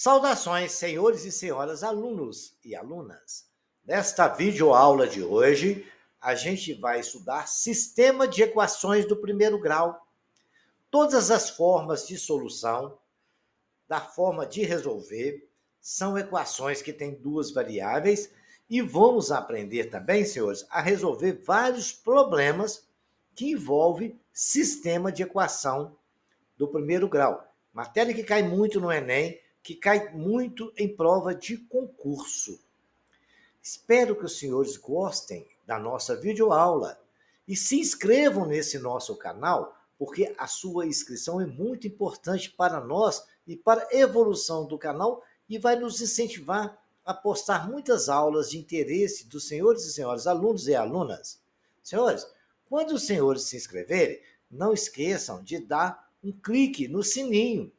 Saudações, senhores e senhoras alunos e alunas. Nesta videoaula de hoje, a gente vai estudar sistema de equações do primeiro grau, todas as formas de solução, da forma de resolver, são equações que têm duas variáveis e vamos aprender também, senhores, a resolver vários problemas que envolvem sistema de equação do primeiro grau. Matéria que cai muito no Enem, que cai muito em prova de concurso. Espero que os senhores gostem da nossa videoaula e se inscrevam nesse nosso canal, porque a sua inscrição é muito importante para nós e para a evolução do canal e vai nos incentivar a postar muitas aulas de interesse dos senhores e senhoras alunos e alunas. Senhores, quando os senhores se inscreverem, não esqueçam de dar um clique no sininho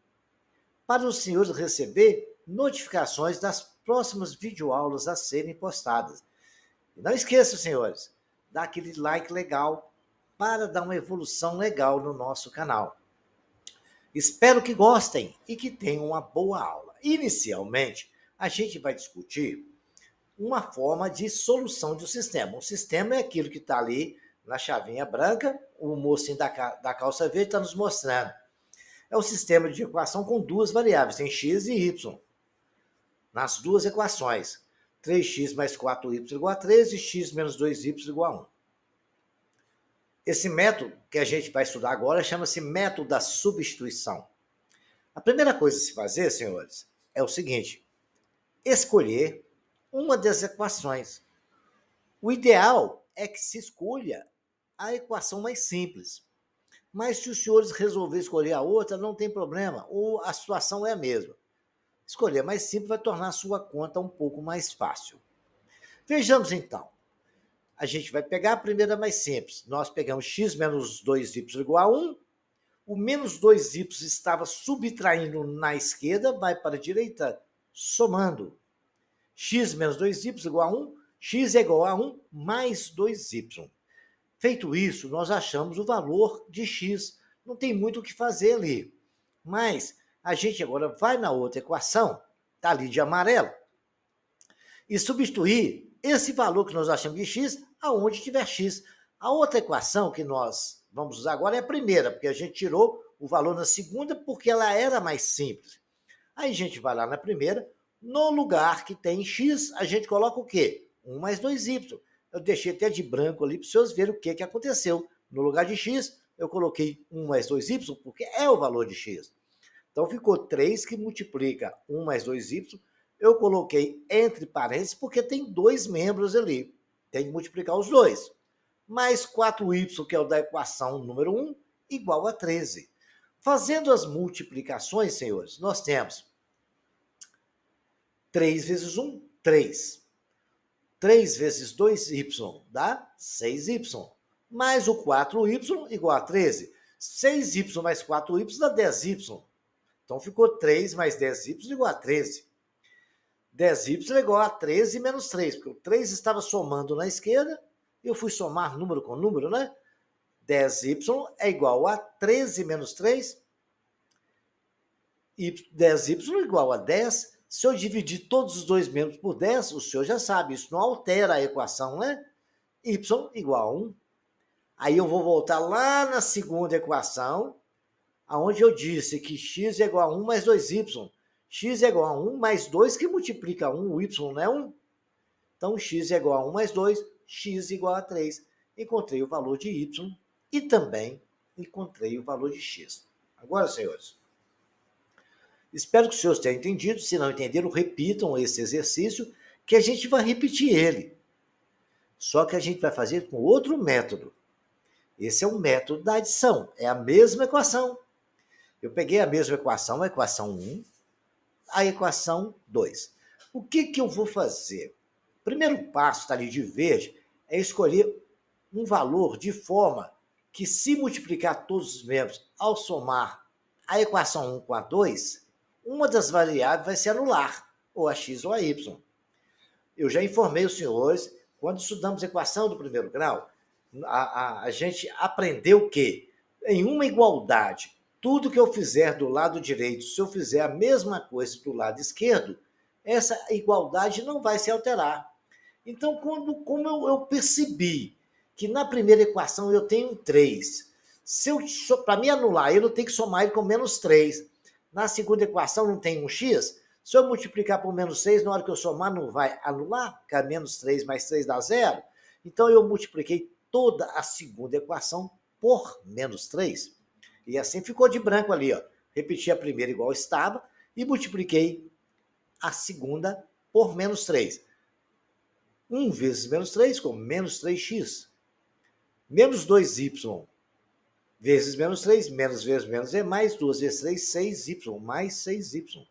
para os senhores receber notificações das próximas videoaulas a serem postadas. E não esqueçam, senhores, dar aquele like legal para dar uma evolução legal no nosso canal. Espero que gostem e que tenham uma boa aula. Inicialmente, a gente vai discutir uma forma de solução de um sistema. Um sistema é aquilo que está ali na chavinha branca, o mocinho da calça verde está nos mostrando. É um sistema de equação com duas variáveis, tem x e y. Nas duas equações, 3x mais 4y igual a 13 e x menos 2y igual a 1. Esse método que a gente vai estudar agora chama-se método da substituição. A primeira coisa a se fazer, senhores, é o seguinte: escolher uma das equações. O ideal é que se escolha a equação mais simples. Mas se os senhores resolverem escolher a outra, não tem problema, ou a situação é a mesma. Escolher mais simples vai tornar a sua conta um pouco mais fácil. Vejamos então. A gente vai pegar a primeira mais simples. Nós pegamos x menos 2y igual a 1. O menos 2y estava subtraindo na esquerda, vai para a direita, somando. X menos 2y igual a 1. X é igual a 1 mais 2y. Feito isso, nós achamos o valor de x. Não tem muito o que fazer ali. Mas a gente agora vai na outra equação, está ali de amarelo, e substituir esse valor que nós achamos de x aonde tiver x. A outra equação que nós vamos usar agora é a primeira, porque a gente tirou o valor na segunda porque ela era mais simples. Aí a gente vai lá na primeira, no lugar que tem x, a gente coloca o quê? 1 mais 2y. Eu deixei até de branco ali para os senhores verem o que aconteceu. No lugar de x, eu coloquei 1 mais 2y, porque é o valor de x. Então, ficou 3 que multiplica 1 mais 2y. Eu coloquei entre parênteses, porque tem dois membros ali. Tem que multiplicar os dois. Mais 4y, que é o da equação número 1, igual a 13. Fazendo as multiplicações, senhores, nós temos 3 vezes 1, 3. 3 vezes 2y dá 6y. Mais o 4y igual a 13. 6y mais 4y dá 10y. Então, ficou 3 mais 10y igual a 13. 10y é igual a 13 menos 3, porque o 3 estava somando na esquerda, e eu fui somar número com número, né? 10y é igual a 13 menos 3, e 10y igual a 10. Se eu dividir todos os dois membros por 10, o senhor já sabe, isso não altera a equação, né? Y igual a 1. Aí eu vou voltar lá na segunda equação, onde eu disse que x é igual a 1 mais 2y. X é igual a 1 mais 2, que multiplica 1, o y não é 1. Então, x é igual a 1 mais 2, x igual a 3. Encontrei o valor de y e também encontrei o valor de x. Agora, senhores, espero que os senhores tenham entendido. Se não entenderam, repitam esse exercício, que a gente vai repetir ele. Só que a gente vai fazer com outro método. Esse é o método da adição. É a mesma equação. Eu peguei a mesma equação, a equação 1, a equação 2. O que eu vou fazer? O primeiro passo, está ali de verde, é escolher um valor de forma que, se multiplicar todos os membros ao somar a equação 1 com a 2, uma das variáveis vai se anular, ou a x ou a y. Eu já informei os senhores, quando estudamos a equação do primeiro grau, a gente aprendeu que, em uma igualdade tudo que eu fizer do lado direito, se eu fizer a mesma coisa do lado esquerdo, essa igualdade não vai se alterar. Então, como eu percebi que na primeira equação eu tenho 3, para me anular ele, eu tenho que somar ele com menos 3. Na segunda equação não tem um x, se eu multiplicar por menos 6, na hora que eu somar não vai anular, porque é menos 3 mais 3 dá 0. Então eu multipliquei toda a segunda equação por menos 3. E assim ficou de branco ali, ó. Repeti a primeira igual estava e multipliquei a segunda por menos 3. 1 vezes menos 3 com menos 3x. Menos 2y vezes menos 3, menos vezes menos é mais, 2 vezes 3, 6y, mais 6y.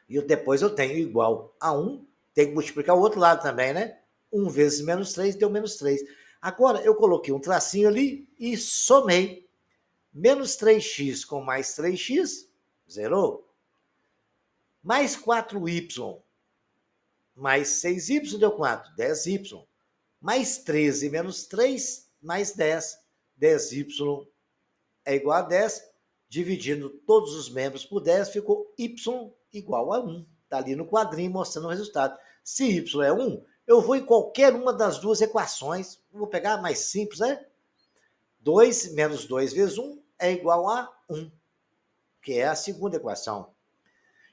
E depois eu tenho igual a 1, tem que multiplicar o outro lado também, né? 1 vezes menos 3 deu menos 3. Agora eu coloquei um tracinho ali e somei. Menos 3x com mais 3x, zerou. Mais 4y, mais 6y deu quanto? 10y. Mais 13 menos 3, mais 10. 10y é igual a 10. Dividindo todos os membros por 10, ficou y igual a 1. Está ali no quadrinho mostrando o resultado. Se y é 1, eu vou em qualquer uma das duas equações. Vou pegar a mais simples, né? 2 menos 2 vezes 1 é igual a 1, que é a segunda equação.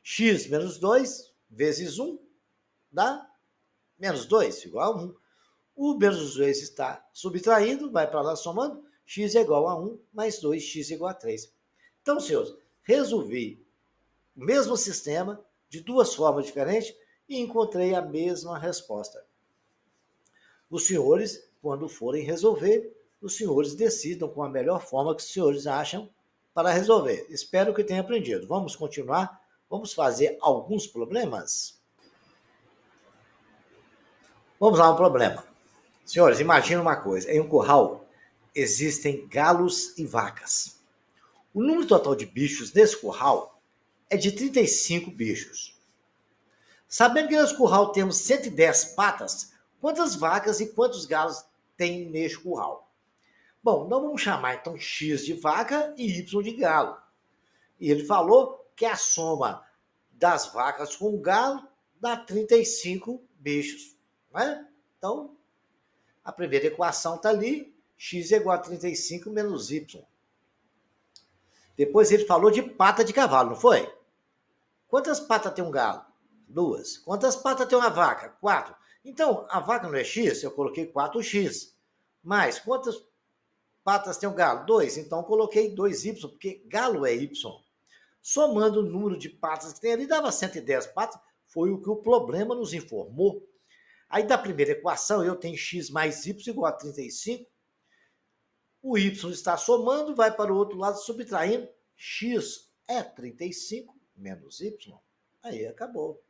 X menos 2 vezes 1 dá menos 2, igual a 1. O menos 2 está subtraindo, vai para lá somando, x é igual a 1, mais 2x é igual a 3. Então, senhores, resolvi o mesmo sistema de duas formas diferentes e encontrei a mesma resposta. Os senhores, quando forem resolver, os senhores decidam com a melhor forma que os senhores acham para resolver. Espero que tenham aprendido. Vamos continuar? Vamos fazer alguns problemas? Vamos lá, um problema. Senhores, imagina uma coisa. Em um curral existem galos e vacas. O número total de bichos nesse curral é de 35 bichos. Sabendo que nesse curral temos 110 patas, quantas vacas e quantos galos tem neste curral? Bom, nós vamos chamar então X de vaca e Y de galo. E ele falou que a soma das vacas com o galo dá 35 bichos. Né? Então, a primeira equação está ali, x é igual a 35 menos y. Depois ele falou de pata de cavalo, não foi? Quantas patas tem um galo? 2. Quantas patas tem uma vaca? 4. Então, a vaca não é x? Eu coloquei 4x. Mais, quantas patas tem um galo? 2. Então, eu coloquei 2y, porque galo é y. Somando o número de patas que tem ali, dava 110 patas. Foi o que o problema nos informou. Aí, da primeira equação, eu tenho x mais y igual a 35. O y está somando, vai para o outro lado, subtraindo. X é 35 menos y. Aí, acabou.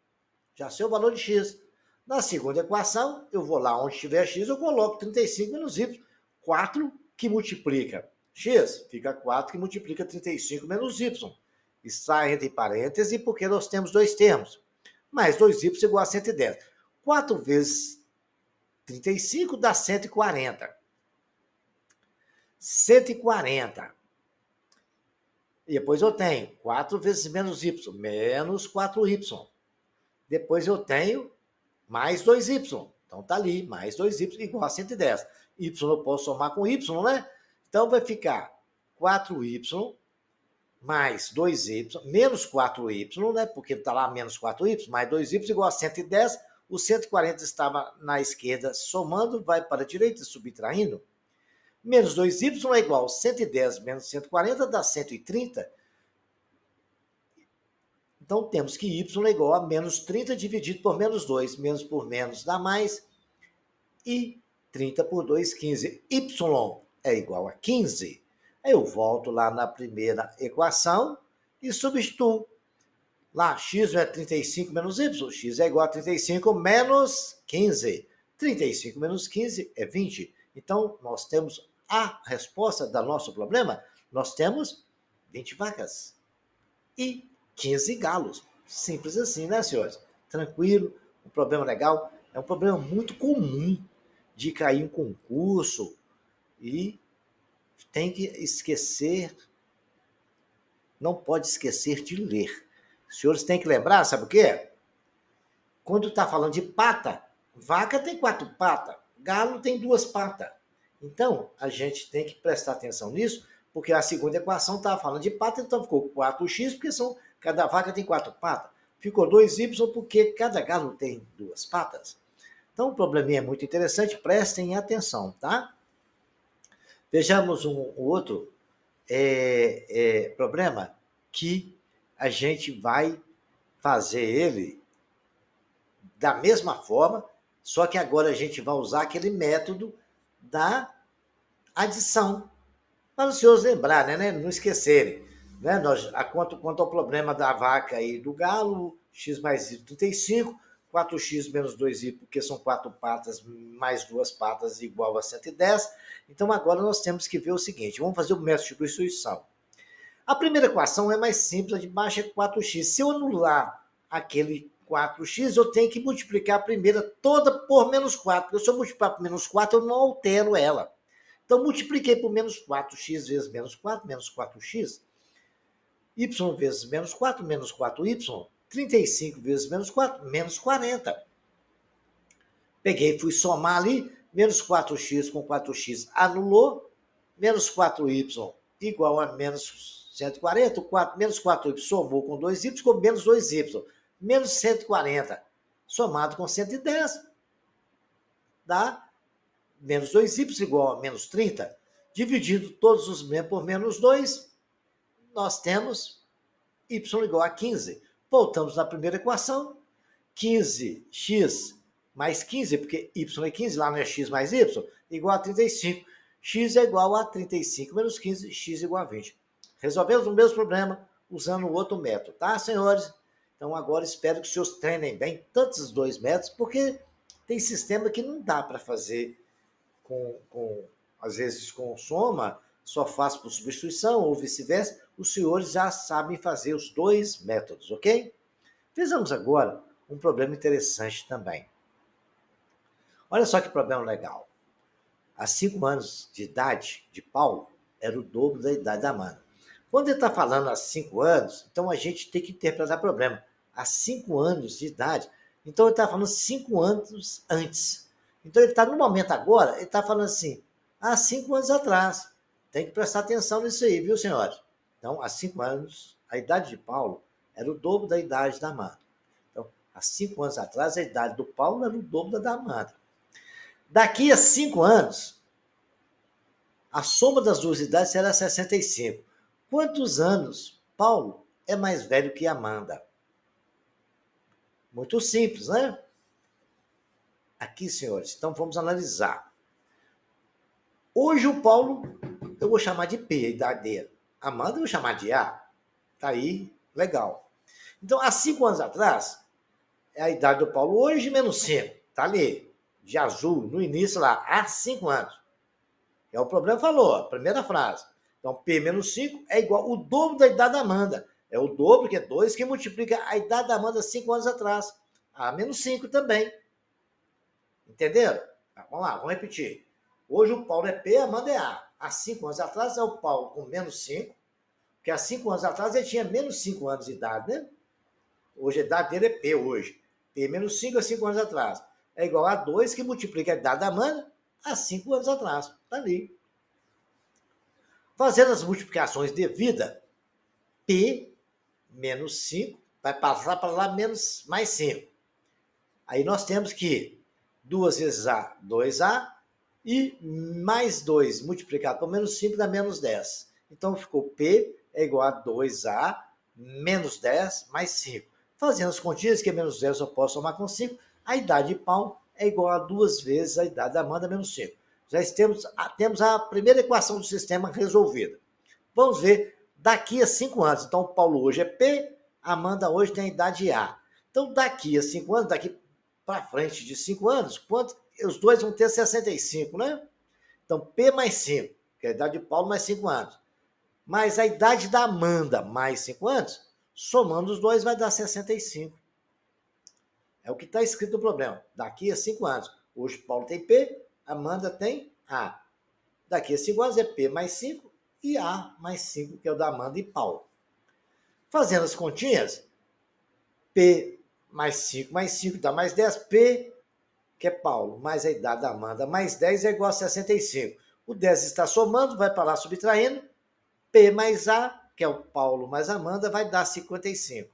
Já sei o valor de x. Na segunda equação, eu vou lá onde tiver x, eu coloco 35 menos y. 4 que multiplica x, fica 4 que multiplica 35 menos y. Está entre parênteses, porque nós temos dois termos. Mais 2y igual a 110. 4 vezes 35 dá 140. 140. E depois eu tenho 4 vezes menos y, menos 4y. Depois eu tenho mais 2y. Então tá ali, mais 2y igual a 110. Y eu posso somar com y, né? Então vai ficar 4y mais 2y, menos 4y, né? Porque está lá menos 4y, mais 2y igual a 110. O 140 estava na esquerda somando, vai para a direita subtraindo. Menos 2y é igual a 110 menos 140 dá 130. Então, temos que y é igual a menos 30 dividido por menos 2. Menos por menos dá mais. E 30 por 2, 15. Y é igual a 15. Aí eu volto lá na primeira equação e substituo. Lá, x não é 35 menos y. X é igual a 35 menos 15. 35 menos 15 é 20. Então, nós temos a resposta do nosso problema. Nós temos 20 vacas e 15 galos. Simples assim, né, senhores? Tranquilo, um problema legal. É um problema muito comum de cair em concurso e tem que esquecer não pode esquecer de ler. Os senhores têm que lembrar, sabe o quê? Quando está falando de pata, vaca tem 4 patas, galo tem 2 patas. Então, a gente tem que prestar atenção nisso, porque a segunda equação estava falando de pata, então ficou 4x, porque cada vaca tem 4 patas. Ficou 2y, porque cada galo tem 2 patas. Então, o probleminha é muito interessante, prestem atenção, tá? Vejamos um outro problema que a gente vai fazer ele da mesma forma, só que agora a gente vai usar aquele método da adição, para os senhores lembrarem, né? Não esquecerem. Né? Quanto ao problema da vaca e do galo, x mais y 35, 4x menos 2y, porque são 4 patas mais 2 patas igual a 110. Então, agora nós temos que ver o seguinte, vamos fazer o método de substituição. A primeira equação é mais simples, a de baixo é 4x. Se eu anular aquele 4x, eu tenho que multiplicar a primeira toda por menos 4, porque se eu multiplicar por menos 4, eu não altero ela. Então, multipliquei por menos 4x vezes menos 4x, y vezes menos 4y, 35 vezes menos 4, menos 40. Peguei, fui somar ali, menos 4x com 4x anulou, menos 4y igual a menos 140, menos 4y somou com 2y, ficou menos 2y, menos 140, somado com 110, dá menos 2y igual a menos 30, dividido todos os menos por menos 2, nós temos y igual a 15. Voltamos na primeira equação, 15x mais 15, porque y é 15, lá não é x mais y, igual a 35. X é igual a 35 menos 15, x igual a 20. Resolvemos o mesmo problema usando o outro método, tá, senhores? Então, agora espero que os senhores treinem bem tantos os dois métodos, porque tem sistema que não dá para fazer às vezes com soma, só faz por substituição ou vice-versa. Os senhores já sabem fazer os dois métodos, ok? Fizemos agora um problema interessante também. Olha só que problema legal. Há 5 anos de idade de Paulo, era o dobro da idade da Amanda. Quando ele está falando há 5 anos, então a gente tem que interpretar o problema. Há 5 anos de idade, então ele está falando 5 anos antes. Então ele está no momento agora, ele está falando assim, há 5 anos atrás. Tem que prestar atenção nisso aí, viu, senhores? Então, há 5 anos, a idade de Paulo era o dobro da idade da Amanda. Então, há 5 anos atrás, a idade do Paulo era o dobro da Amanda. Daqui a 5 anos, a soma das duas idades será 65. Quantos anos Paulo é mais velho que Amanda? Muito simples, né? Aqui, senhores, então vamos analisar. Hoje o Paulo, eu vou chamar de P, a idade dele. Amanda eu vou chamar de A. Tá aí, legal. Então, há 5 anos atrás, é a idade do Paulo hoje menos 5. Tá ali, de azul, no início lá, há 5 anos. É o problema, falou, a primeira frase. Então, P menos 5 é igual ao dobro da idade da Amanda. É o dobro, que é 2, que multiplica a idade da Amanda 5 anos atrás. A menos 5 também. Entenderam? Vamos lá, vamos repetir. Hoje o Paulo é P, a Amanda é A. Há 5 anos atrás é o Paulo com menos 5, porque há 5 anos atrás ele tinha menos 5 anos de idade, né? Hoje a idade dele é P hoje. P menos 5 é 5 anos atrás. É igual a 2, que multiplica a idade da Amanda há 5 anos atrás. Está ali. Fazendo as multiplicações devidas, P menos 5 vai passar para lá menos mais 5. Aí nós temos que 2 vezes A, 2A, e mais 2 multiplicado por menos 5 dá menos 10. Então ficou P é igual a 2A menos 10 mais 5. Fazendo as continhas, que é menos 10 eu posso somar com 5, a idade de Paulo é igual a 2 vezes a idade da Amanda menos 5. Já temos a primeira equação do sistema resolvida. Vamos ver daqui a 5 anos. Então, o Paulo hoje é P, a Amanda hoje tem a idade A. Então, daqui a 5 anos, daqui para frente de 5 anos, os dois vão ter 65, né? Então, P mais 5, que é a idade de Paulo mais 5 anos. Mais a idade da Amanda mais 5 anos, somando os dois vai dar 65. É o que está escrito no problema. Daqui a 5 anos. Hoje Paulo tem P, Amanda tem A. Daqui a 5 anos é P mais 5 e A mais 5, que é o da Amanda e Paulo. Fazendo as continhas, P mais 5 dá mais 10. P, que é Paulo, mais a idade da Amanda, mais 10 é igual a 65. O 10 está somando, vai para lá subtraindo. P mais A, que é o Paulo mais a Amanda, vai dar 55.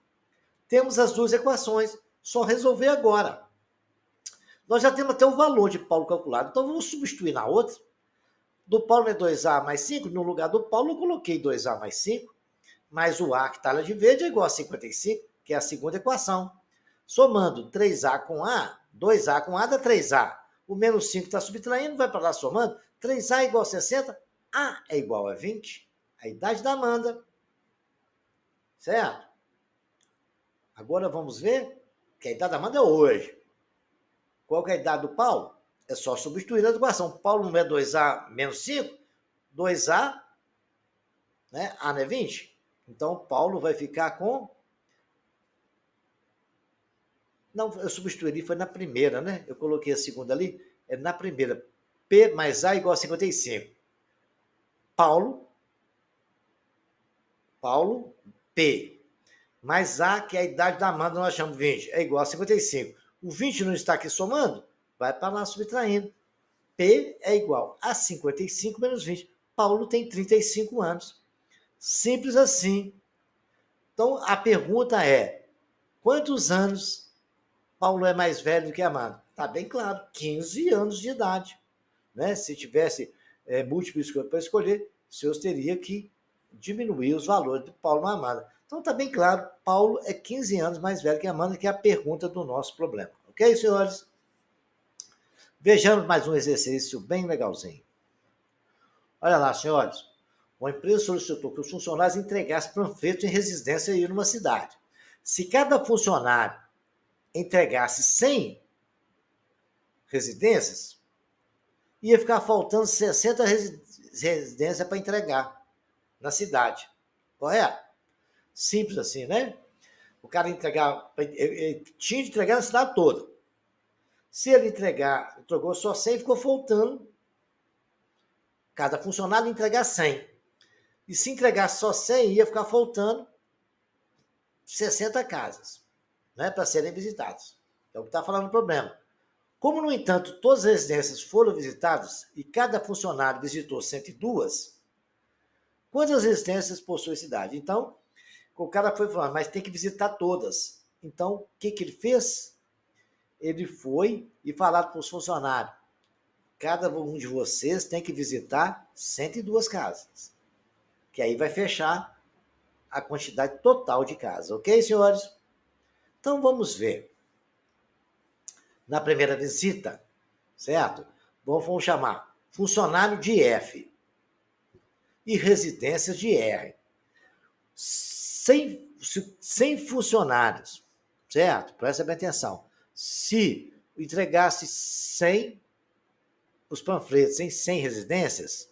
Temos as duas equações, só resolver agora. Nós já temos até o valor de Paulo calculado, então vamos substituir na outra. Do Paulo é 2A mais 5, no lugar do Paulo eu coloquei 2A mais 5, mais o A que está lá de verde é igual a 55, que é a segunda equação. Somando 3A com A, 2A com A dá 3A. O menos 5 está subtraindo, vai para lá somando. 3A é igual a 60, A é igual a 20. A idade da Amanda. Certo? Agora vamos ver que a idade da Amanda é hoje. Qual que é a idade do Paulo? É só substituir a equação. Paulo não é 2A menos 5? 2A, né? A não é 20? Então, Paulo vai ficar com... Não, eu substituí, foi na primeira, né? Eu coloquei a segunda ali, é na primeira. P mais A igual a 55. Paulo, P, mais A, que é a idade da Amanda, nós chamamos 20, é igual a 55. O 20 não está aqui somando? Vai para lá subtraindo. P é igual a 55 menos 20. Paulo tem 35 anos. Simples assim. Então, a pergunta é, quantos anos Paulo é mais velho do que Amanda? Está bem claro, 15 anos de idade. Né? Se tivesse múltiplos para escolher, o senhor teria que diminuir os valores do Paulo e Amanda. Então, está bem claro, Paulo é 15 anos mais velho que Amanda, que é a pergunta do nosso problema. Ok, senhores? Vejamos mais um exercício bem legalzinho. Olha lá, senhores. Uma empresa solicitou que os funcionários entregassem panfletos em residência em uma cidade. Se cada funcionário entregasse 100 residências, ia ficar faltando 60 residências para entregar na cidade. Correto? Simples assim, né? O cara ele tinha de entregar na cidade toda. Se ele entregou só 100, ficou faltando cada funcionário entregar 100. E se entregasse só 100, ia ficar faltando 60 casas, né, para serem visitadas. É o que está falando o problema. Como, no entanto, todas as residências foram visitadas e cada funcionário visitou 102, quantas residências possui a cidade? Então, o cara foi falando, mas tem que visitar todas. Então, o que ele fez? Ele foi e falou para os funcionários, cada um de vocês tem que visitar 102 casas, que aí vai fechar a quantidade total de casas, ok, senhores? Então, vamos ver. Na primeira visita, certo? Vamos chamar funcionário de F e residências de R. 100 funcionários, certo? Presta bem atenção. Se entregasse 100 os panfletos em 100 residências,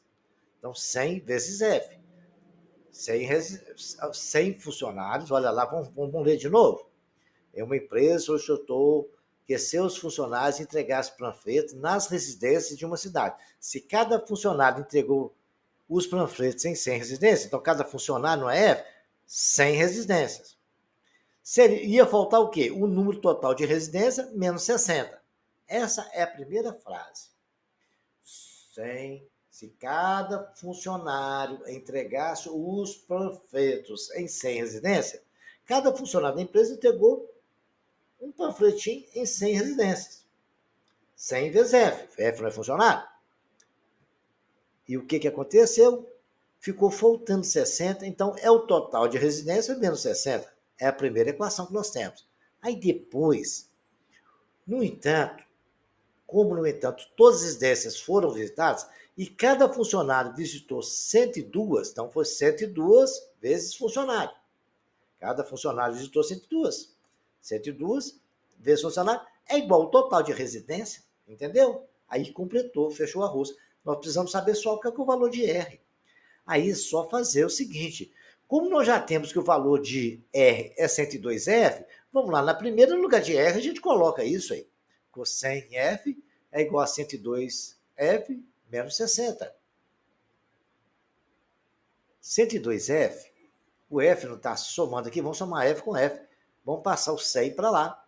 então 100 vezes F. 100 funcionários, olha lá, vamos ler de novo. É uma empresa solicitou que seus funcionários entregassem panfletos nas residências de uma cidade. Se cada funcionário entregou os panfletos em 100 residências, então cada funcionário, não é 100 residências. Ia faltar o quê? O número total de residência menos 60. Essa é a primeira frase. 100. Se cada funcionário entregasse os panfletos em 100 residências, cada funcionário da empresa entregou um panfletinho em 100 residências. 100 vezes F. F não é funcionário. E o que aconteceu? Ficou faltando 60, então é o total de residência menos 60. É a primeira equação que nós temos. Aí depois, no entanto, todas as residências foram visitadas e cada funcionário visitou 102, então foi 102 vezes funcionário. Cada funcionário visitou 102. 102 vezes funcionário é igual ao total de residência, entendeu? Aí completou, fechou a rosca. Nós precisamos saber só o que é o valor de R. Aí é só fazer o seguinte, como nós já temos que o valor de R é 102F, vamos lá, na primeira, no lugar de R, a gente coloca isso aí. Com 100F é igual a 102F menos 60. 102F O F não está somando aqui, vamos somar F com F. Vamos passar o 100 para lá.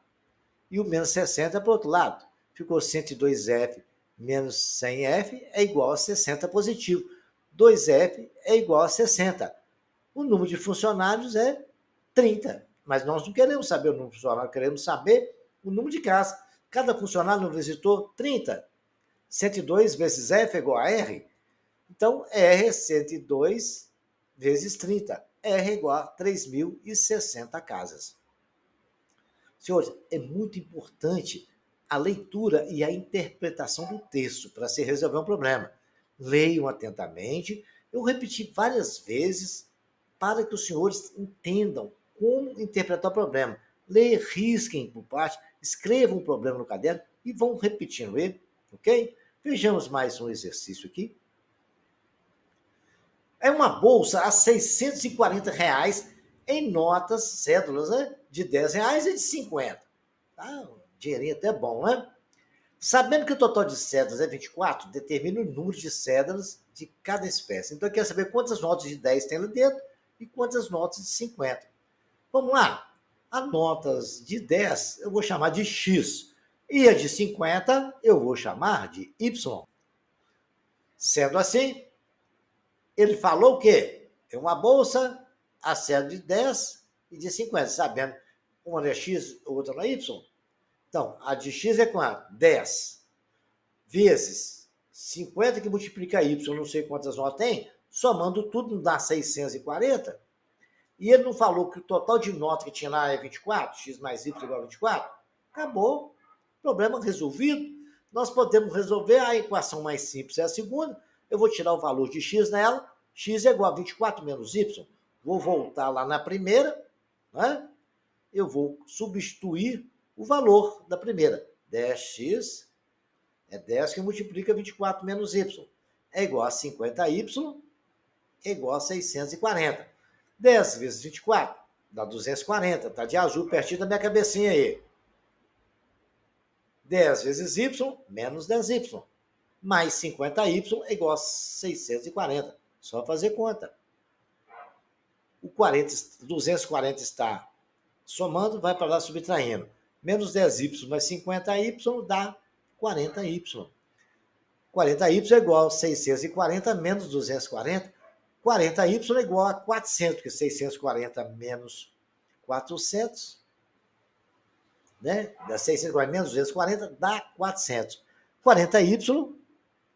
E o menos 60 para o outro lado. Ficou 102F menos 100F é igual a 60 positivo. 2F é igual a 60. O número de funcionários é 30. Mas nós não queremos saber o número de funcionários, queremos saber o número de casas. Cada funcionário não visitou 30. 102 vezes F é igual a R. Então, R é 102 vezes 30. R é igual a 3.060 casas. Senhores, é muito importante a leitura e a interpretação do texto para se resolver um problema. Leiam atentamente. Eu repeti várias vezes para que os senhores entendam como interpretar o problema. Leiam, risquem por parte, escrevam o problema no caderno e vão repetindo ele, ok? Vejamos mais um exercício aqui. É uma bolsa a R$ 640 em notas, cédulas, né? De R$ 10 e de 50. Tá? Um dinheirinho até bom, né? Sabendo que o total de cédulas é 24, determina o número de cédulas de cada espécie. Então, eu quero saber quantas notas de 10 tem lá dentro e quantas notas de 50. Vamos lá. As notas de 10 eu vou chamar de X. E a de 50 eu vou chamar de Y. Sendo assim, ele falou o quê? É uma bolsa a cédula de 10 e de 50, sabendo uma é X, outra é Y. Então, a de X é quanto? 10 vezes 50 que multiplica Y, não sei quantas notas tem, somando tudo dá 640. E ele não falou que o total de nota que tinha lá é 24, X mais Y igual a 24? Acabou. Problema resolvido. Nós podemos resolver a equação mais simples, é a segunda. Eu vou tirar o valor de X nela. X é igual a 24 menos Y. Vou voltar lá na primeira, né? Eu vou substituir o valor da primeira. 10x é 10 que multiplica 24 menos y. É igual a 50y, é igual a 640. 10 vezes 24 dá 240. Tá de azul pertinho da minha cabecinha aí. 10 vezes y menos 10y. Mais 50y é igual a 640. Só fazer conta. O 240 está somando, vai para lá subtraindo. Menos 10y mais 50y dá 40y. 40y é igual a 640 menos 240. 40y é igual a 400, porque 640 menos 400, né? Dá 640 menos 240 dá 400. 40y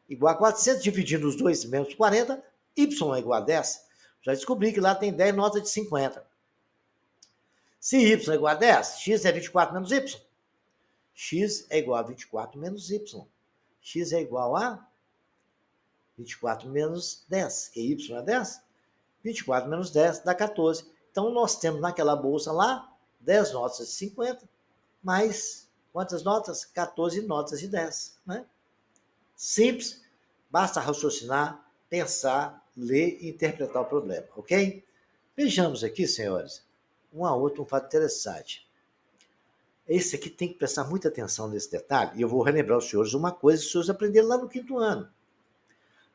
igual a 400, dividindo os dois menos 40, y é igual a 10. Já descobri que lá tem 10 notas de 50. Se y é igual a 10, x é 24 menos y. X é igual a 24 menos y. X é igual a 24 menos 10, que y é 10. 24 menos 10 dá 14. Então, nós temos naquela bolsa lá 10 notas de 50, mais quantas notas? 14 notas de 10. Né? Simples, basta raciocinar, pensar, ler e interpretar o problema, ok? Vejamos aqui, senhores, um fato interessante. Esse aqui tem que prestar muita atenção nesse detalhe, e eu vou relembrar aos senhores uma coisa que os senhores aprenderam lá no 5º ano.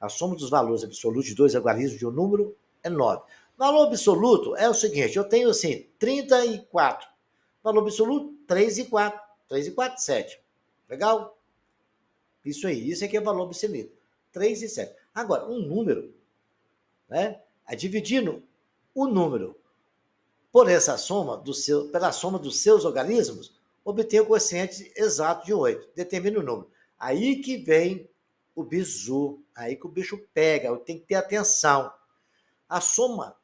A soma dos valores absolutos de dois algarismos de um número é 9. Valor absoluto é o seguinte, eu tenho assim, 34. Valor absoluto, 3 e 4. 3 e 4, 7. Legal? Isso aí, isso aqui é valor absoluto. 3 e 7. Agora, um número, né? Dividindo o número por essa soma, pela soma dos seus algarismos, obtém o quociente exato de 8. Determina o número. Aí que vem o bizu, aí que o bicho pega, tem que ter atenção. A soma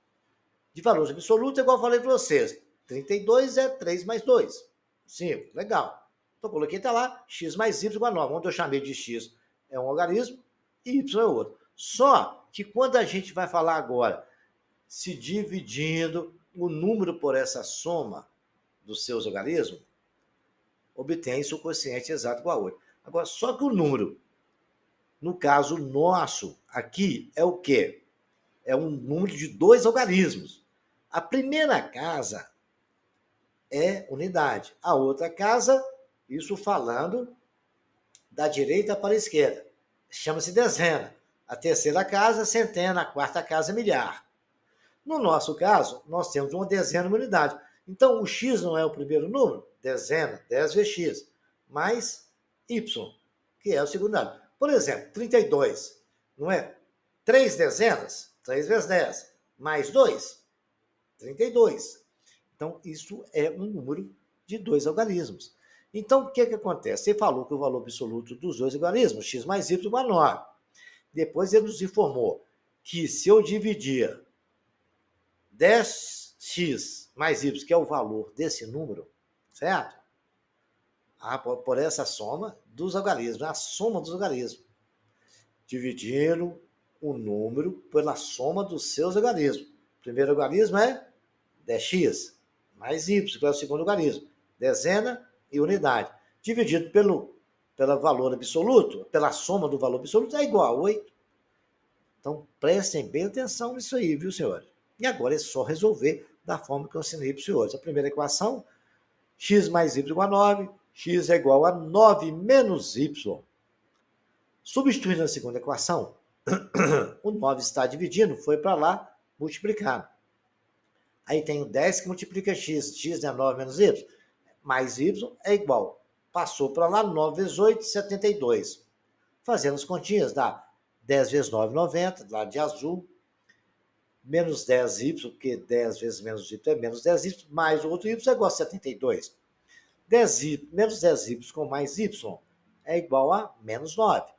de valores absolutos é igual eu falei para vocês. 32 é 3 mais 2. Simples, legal. Então, coloquei, tá lá, x mais y igual a 9. Onde eu chamei de x é um algarismo e y é outro. Só que quando a gente vai falar agora, se dividindo o número por essa soma dos seus algarismos, obtém-se o quociente exato igual a 8. Agora, só que o número, no caso nosso, aqui, é o quê? É um número de dois algarismos. A primeira casa é unidade. A outra casa, isso falando da direita para a esquerda, chama-se dezena. A terceira casa, centena. A quarta casa, milhar. No nosso caso, nós temos uma dezena de uma unidade. Então, o x não é o primeiro número? Dezena, 10 vezes x, mais y, que é o segundo número. Por exemplo, 32, não é? 3 dezenas, 3 vezes 10, mais 2, 32. Então, isso é um número de dois algarismos. Então, o que acontece? Você falou que o valor absoluto dos dois algarismos, x mais y, igual a 9. Depois ele nos informou que se eu dividir 10x mais y, que é o valor desse número, certo? Por essa soma dos algarismos, a soma dos algarismos. Dividindo o número pela soma dos seus algarismos. O primeiro algarismo é 10x mais y, que é o segundo algarismo. Dezena e unidade. Dividido pelo valor absoluto, pela soma do valor absoluto, é igual a 8. Então, prestem bem atenção nisso aí, viu, senhores? E agora é só resolver da forma que eu ensinei para os senhores. A primeira equação, x mais y igual a 9, x é igual a 9 menos y. Substituindo a segunda equação, o 9 está dividindo, foi para lá multiplicar. Aí tem o 10 que multiplica x, x é 9 menos y, mais y é igual. Passou para lá, 9 vezes 8, 72. Fazendo as continhas, dá 10 vezes 9, 90, lá de azul, menos 10y, porque 10 vezes menos y é menos 10y, mais o outro y é igual a 72. 10y, menos 10y com mais y é igual a menos 9.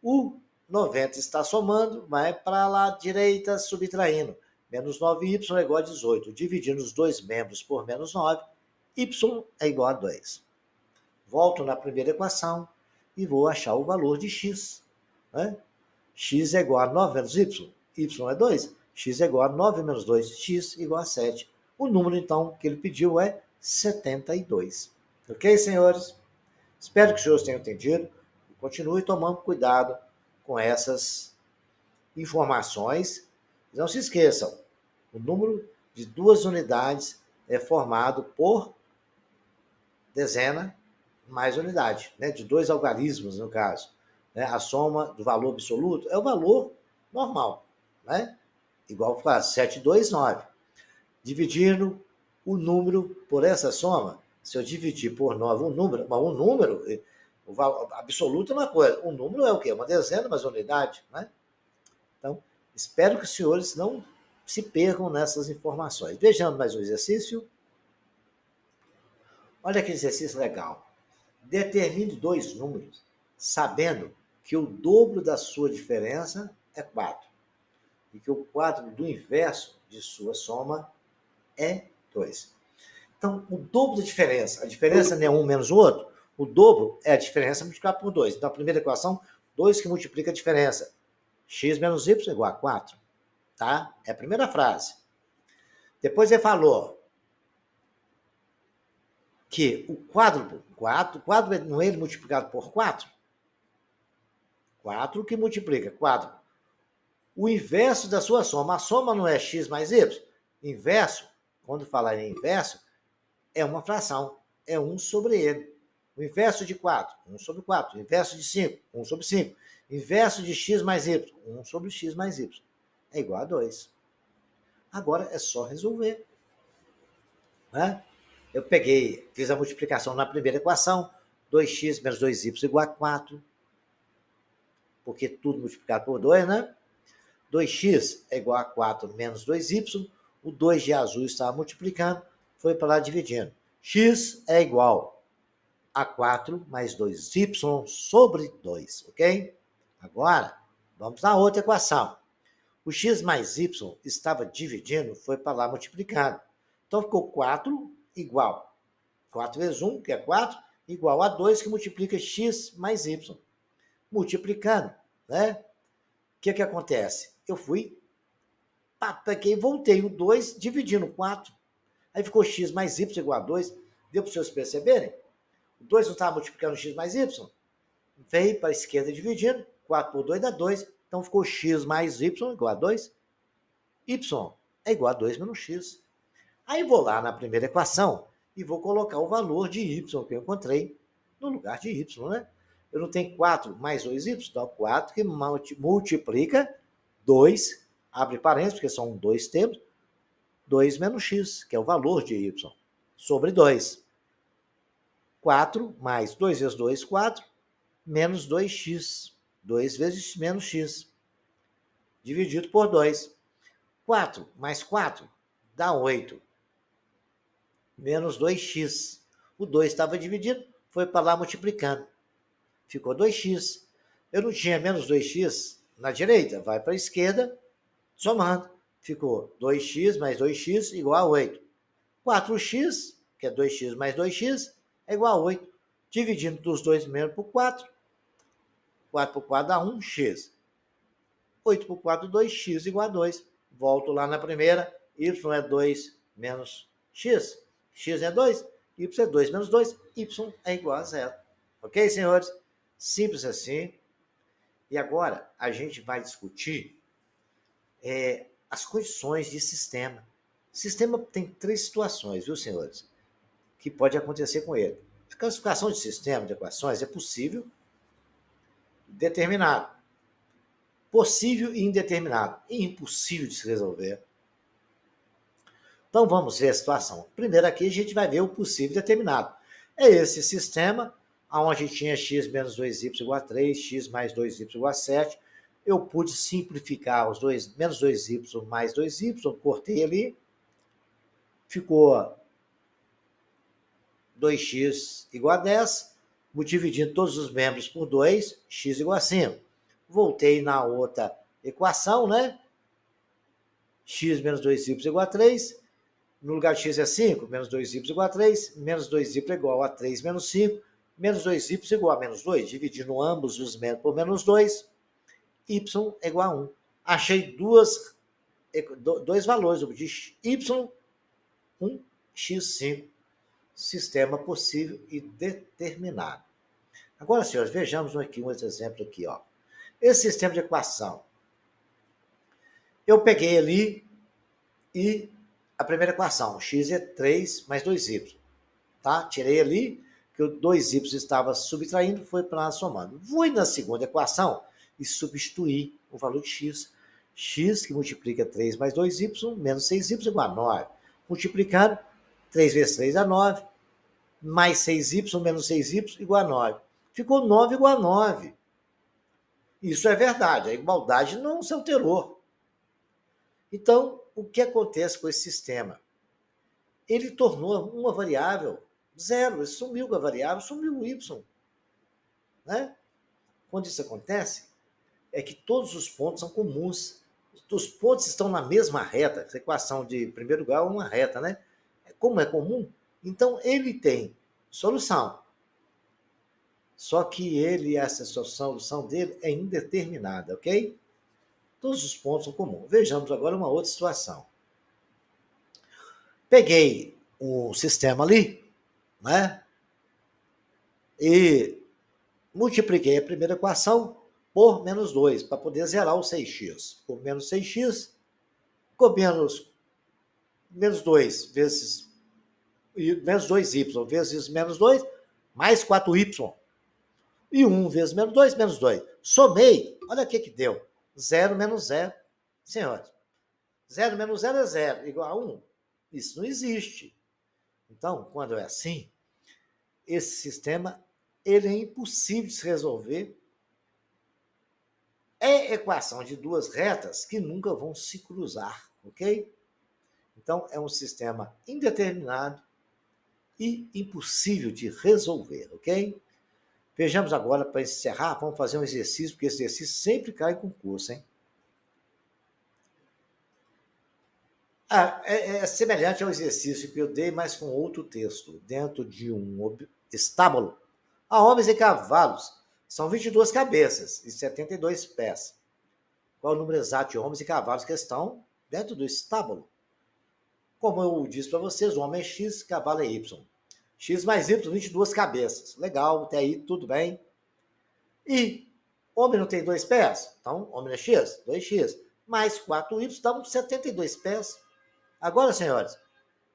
O 90 está somando, vai para lá direita, subtraindo. Menos 9y é igual a 18. Dividindo os dois membros por menos 9, y é igual a 2. Volto na primeira equação e vou achar o valor de x. Né? X é igual a 9 menos y. Y é 2. X é igual a 9 menos 2. X igual a 7. O número, então, que ele pediu é 72. Ok, senhores? Espero que os senhores tenham entendido. Continue tomando cuidado com essas informações. Não se esqueçam, o número de duas unidades é formado por dezena mais unidade, né? De dois algarismos, no caso. Né? A soma do valor absoluto é o valor normal, né? Igual a 729. Dividindo o número por essa soma, se eu dividir por 9 um número, o valor absoluto é uma coisa, o número é o quê? Uma dezena mais unidade, né? Então, espero que os senhores não se percam nessas informações. Vejamos mais um exercício. Olha que exercício legal. Determine dois números, sabendo que o dobro da sua diferença é 4 e que o quádruplo do inverso de sua soma é 2. Então, o dobro da diferença, a diferença não é um menos o outro, o dobro é a diferença multiplicada por 2. Então, a primeira equação, 2 que multiplica a diferença. X menos y é igual a 4. Tá? É a primeira frase. Depois ele falou que o quádruplo não é ele multiplicado por 4? 4 que multiplica, quádruplo. O inverso da sua soma. A soma não é x mais y? Inverso, quando falar em inverso, é uma fração. É 1 sobre ele. O inverso de 4, 1 sobre 4. O inverso de 5, 1 sobre 5. Inverso de x mais y, 1 sobre x mais y. É igual a 2. Agora é só resolver. Né? Eu fiz a multiplicação na primeira equação, 2x menos 2y igual a 4, porque tudo multiplicado por 2, né? 2x é igual a 4 menos 2y, o 2 de azul estava multiplicando, foi para lá dividindo. X é igual a 4 mais 2y sobre 2, ok? Agora, vamos na outra equação. O x mais y estava dividindo, foi para lá multiplicando. Então, ficou 4 igual. 4 vezes 1, que é 4, igual a 2, que multiplica x mais y. Multiplicando, né? O que acontece? Eu fui, peguei e voltei o 2 dividindo 4. Aí ficou x mais y igual a 2. Deu para vocês perceberem? O 2 não estava multiplicando x mais y? Veio para a esquerda dividindo. 4 por 2 dá 2. Então ficou x mais y igual a 2. Y é igual a 2 menos x. Aí vou lá na primeira equação e vou colocar o valor de y que eu encontrei no lugar de y, né? Eu não tenho 4 mais 2y, então 4 que multiplica 2, abre parênteses, porque são dois termos, 2 menos x, que é o valor de y, sobre 2. 4 mais 2 vezes 2, 4, menos 2x. 2 vezes menos x, dividido por 2. 4 mais 4 dá 8, menos 2x. O 2 estava dividido, foi para lá multiplicando. Ficou 2x. Eu não tinha menos 2x na direita, vai para a esquerda, somando. Ficou 2x mais 2x igual a 8. 4x, que é 2x mais 2x, é igual a 8. Dividindo dos dois mesmo por 4. 4 por 4 dá 1x. 8 por 4, 2x igual a 2. Volto lá na primeira. Y é 2 menos x. X é 2. Y é 2 menos 2. Y é igual a 0. Ok, senhores? Simples assim. E agora a gente vai discutir as condições de sistema. O sistema tem 3 situações, viu, senhores? Que pode acontecer com ele. A classificação de sistema de equações é possível, determinado. Possível e indeterminado. E impossível de se resolver. Então vamos ver a situação. Primeiro aqui a gente vai ver o possível e determinado. É esse sistema onde tinha x menos 2y igual a 3, x mais 2y igual a 7. Eu pude simplificar os dois, menos 2y mais 2y, cortei ali. Ficou 2x igual a 10. Vou dividindo todos os membros por 2, x igual a 5. Voltei na outra equação, né? X menos 2y igual a 3. No lugar de x é 5, menos 2y igual a 3. Menos 2y igual a 3 menos 5. Menos 2y igual a menos 2. Dividindo ambos os membros por menos 2. Y é igual a 1. Achei dois valores de y, 1, x5. Sistema possível e determinado. Agora, senhores, vejamos aqui um outro exemplo aqui, ó. Esse sistema de equação. Eu peguei ali e a primeira equação, x é 3 mais 2y. Tá? Tirei ali, que o 2y estava subtraindo, foi para lá somando. Fui na segunda equação e substituí o valor de x. X que multiplica 3 mais 2y, menos 6y igual a 9. Multiplicando, 3 vezes 3 dá 9. Mais 6y menos 6y igual a 9. Ficou 9 igual a 9. Isso é verdade, a igualdade não se alterou. Então, o que acontece com esse sistema? Ele tornou uma variável zero, ele sumiu com a variável, sumiu o y. Né? Quando isso acontece, é que todos os pontos são comuns. Os pontos estão na mesma reta. Essa equação de primeiro grau é uma reta, né? Como é comum, então ele tem solução. Só que essa solução dele é indeterminada, ok? Todos os pontos são comuns. Vejamos agora uma outra situação. Peguei um sistema ali, né? E multipliquei a primeira equação por menos 2, para poder zerar o 6x. Por menos 6x, ficou menos 2 vezes menos 2y vezes menos 2, mais 4y. E 1 vezes menos 2, menos 2. Somei, olha o que deu. 0 menos 0. Senhores, 0 menos 0 é 0, igual a 1. Isso não existe. Então, quando é assim, esse sistema ele é impossível de se resolver. É equação de duas retas que nunca vão se cruzar, ok? Então, é um sistema indeterminado e impossível de resolver, ok? Vejamos agora, para encerrar, vamos fazer um exercício, porque esse exercício sempre cai em concurso, hein? É semelhante ao exercício que eu dei, mas com outro texto, dentro de um estábulo. Há homens e cavalos, são 22 cabeças e 72 pés. Qual é o número exato de homens e cavalos que estão dentro do estábulo? Como eu disse para vocês, o homem é X, cavalo é Y. X mais Y, 22 cabeças. Legal, até aí tudo bem. E homem não tem 2 pés? Então, homem é X, 2x. Mais 4y, dá 72 pés. Agora, senhores,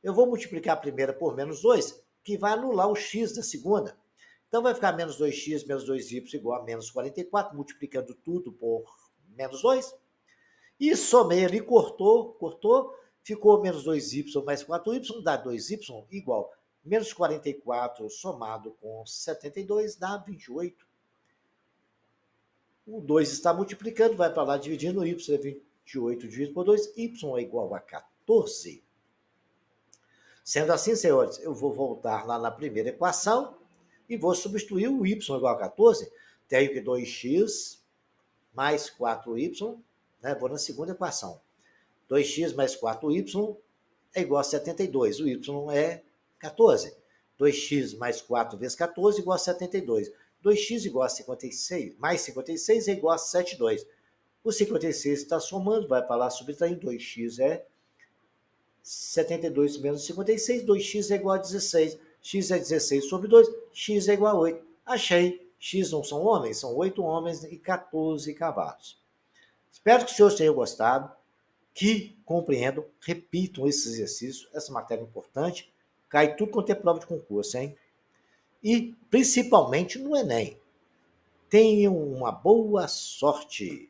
eu vou multiplicar a primeira por menos 2, que vai anular o x da segunda. Então, vai ficar menos 2x menos 2y igual a menos 44, multiplicando tudo por menos 2. E somei ali, cortou, Ficou menos 2y mais 4y, dá 2y igual menos 44 somado com 72 dá 28. O 2 está multiplicando, vai para lá dividindo, y é 28 dividido por 2, y é igual a 14. Sendo assim, senhores, eu vou voltar lá na primeira equação e vou substituir o y igual a 14. Tenho que 2x mais 4y, né? Vou na segunda equação. 2x mais 4y é igual a 72. O y é 14. 2x mais 4 vezes 14 igual a 72. 2x igual a 56, mais 56 é igual a 72. O 56 está somando, vai para lá subtraindo, 2x é 72 menos 56, 2x é igual a 16. X é 16 sobre 2, x é igual a 8. Achei. X não são homens, são 8 homens e 14 cavalos. Espero que os senhores tenham gostado, que compreendam, repitam esse exercício, essa matéria é importante. Cai tudo quanto é prova de concurso, hein? E principalmente no Enem. Tenham uma boa sorte.